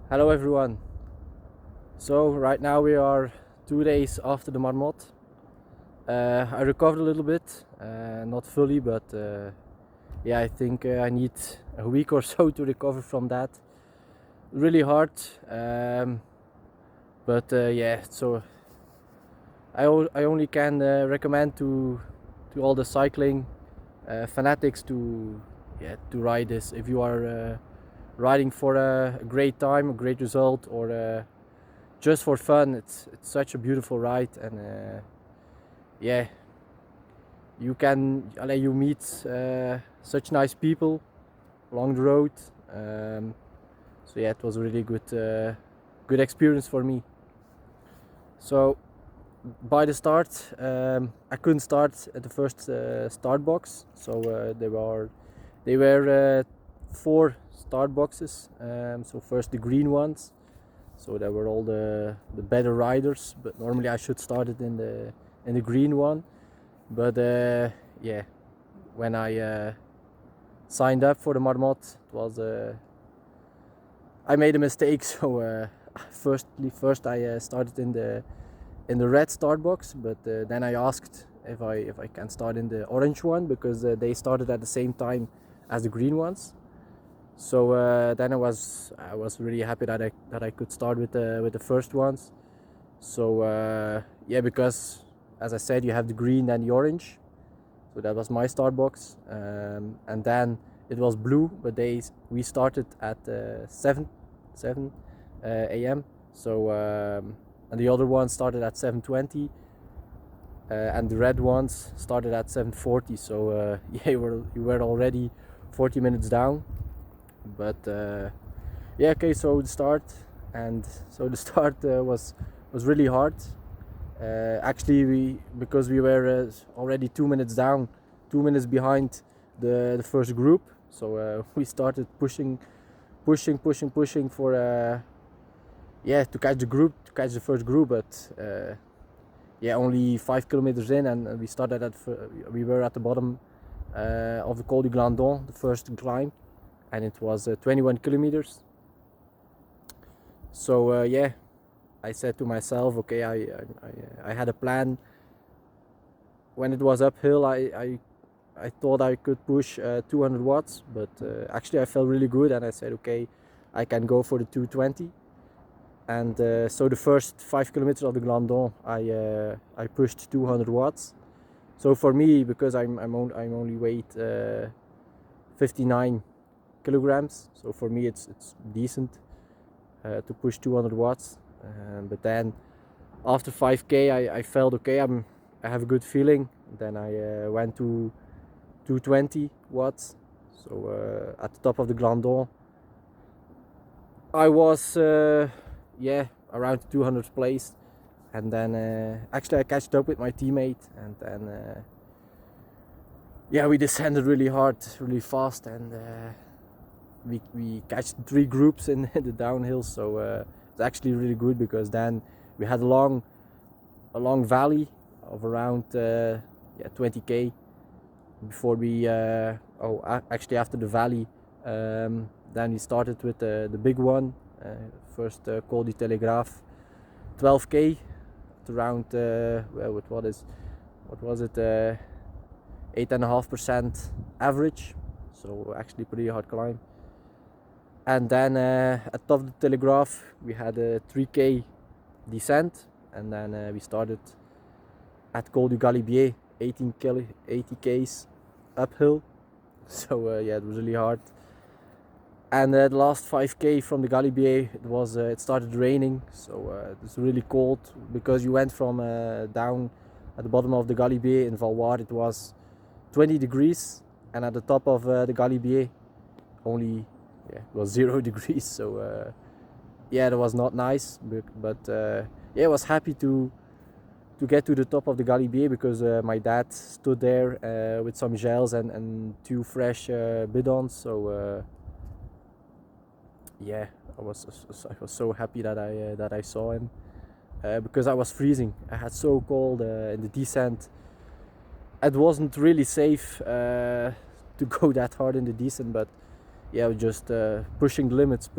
Hello everyone. So right now we are 2 days after the Marmotte. I recovered a little bit, not fully, but yeah, I think I need a week or so to recover from that. Really hard, but yeah. So I only can recommend to all the cycling fanatics to ride this. If you are riding for a great time, a great result, or just for fun, it's such a beautiful ride, and yeah, you meet such nice people along the road. So yeah, it was a really good experience for me. So by the start, I couldn't start at the first start box. So they were 4 start boxes. So first the green ones. So there were all the better riders, but normally I should start it in the green one. But yeah, when I signed up for the Marmotte, it was I made a mistake. So first I started in the red start box, but then I asked if I can start in the orange one, because they started at the same time as the green ones. So then I was really happy that I could start with the first ones. So yeah, because as I said, you have the green and the orange. So that was my start box, and then it was blue. But we started at 7 a.m. So and the other ones started at 7:20, and the red ones started at 7:40. So yeah, you were already 40 minutes down. But yeah, okay. So the start was really hard. Actually, because we were already 2 minutes down, 2 minutes behind the first group. So we started pushing for yeah, to catch the first group. But yeah, only 5 kilometers in, and we were at the bottom of the Col du Glandon, the first climb, and it was 21 kilometers. So yeah, I said to myself, okay, I had a plan. When it was uphill, I thought I could push 200 watts, but actually I felt really good, and I said, okay, I can go for the 220. And so the first 5 kilometers of the Glandon, I pushed 200 watts. So for me, because I'm only weight 59 kilograms, so for me it's decent to push 200 watts. But then after 5k, I felt okay. I have a good feeling. Then I went to 220 watts. So at the top of the Glandon, I was yeah, around 200th place. And then actually I catched up with my teammate, and then yeah, we descended really hard, really fast, and we catched 3 groups in the downhill. So it's actually really good, because then we had a long valley of around yeah, 20k before we actually after the valley, then we started with the big one, first Col du Telegraphe, 12k at around well, what was it, 8.5% average, so actually pretty hard climb. And then at top of the Telegraph we had a 3k descent, and then we started at Col du Galibier, 80k's uphill. So yeah, it was really hard. And the last 5k from the Galibier, it started raining, so it was really cold, because you went from down at the bottom of the Galibier in Valloire, it was 20 degrees, and at the top of the Galibier only, yeah, it was 0 degrees. So yeah, that was not nice, but yeah, I was happy to get to the top of the Galibier, because my dad stood there with some gels and 2 fresh bidons. So yeah, I was so happy that I saw him, because I was freezing. I had so cold in the descent. It wasn't really safe to go that hard in the descent, but yeah, just pushing the limits.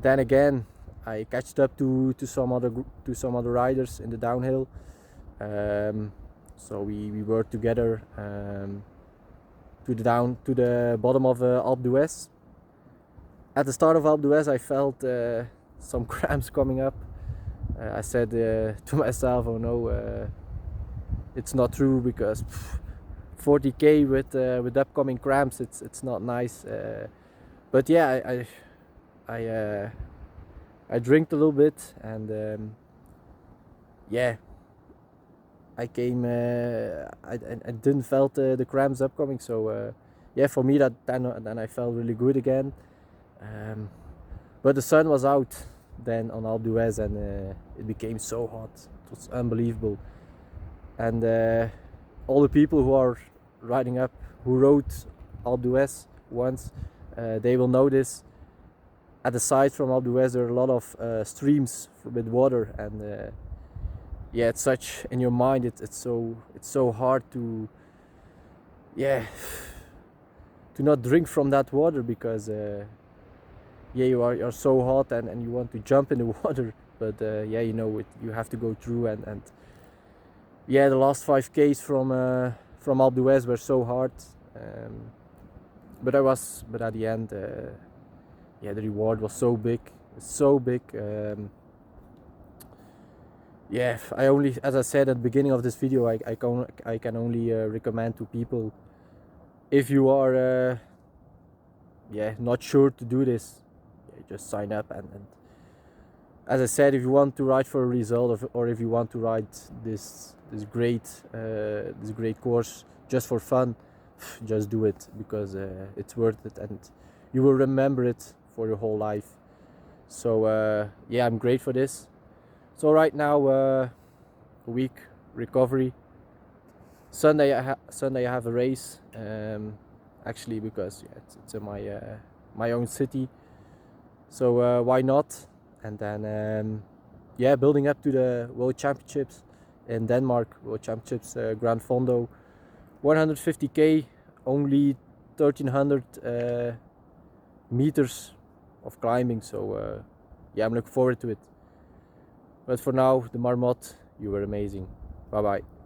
Then again, I catched up to some other riders in the downhill. So we were together to the bottom of Alpe d'Huez. At the start of Alpe d'Huez, I felt some cramps coming up. I said to myself, "Oh no, it's not true, because 40k with upcoming cramps, it's not nice." But yeah, I drank a little bit, and yeah, I came. I didn't felt the cramps upcoming, so yeah, for me then I felt really good again. But the sun was out then on Alpe d'Huez, and it became so hot. It was unbelievable. And all the people who are riding up, who rode Alpe d'Huez once, they will know this. At the side from Alpe d'Huez, there are a lot of streams with water, and yeah, it's such in your mind. It's so hard to, yeah, to not drink from that water, because yeah, you're so hot, and you want to jump in the water, but yeah, you know it. You have to go through, and yeah, the last 5Ks from Alpe d'Huez were so hard, but at the end, yeah, the reward was so big, so big. Yeah, as I said at the beginning of this video, I can only recommend to people, if you are yeah, not sure to do this, yeah, just sign up, and as I said, if you want to ride for a result, or if you want to ride this great course just for fun, just do it, because it's worth it, and you will remember it for your whole life. So yeah, I'm great for this. So right now, a week recovery. Sunday I have a race, actually, because yeah, it's in my own city. So why not? And then yeah, building up to the World Championships in Denmark, World Championships granfondo, 150k, only 1300 meters of climbing. So yeah, I'm looking forward to it. But for now, the Marmotte, you were amazing. Bye bye.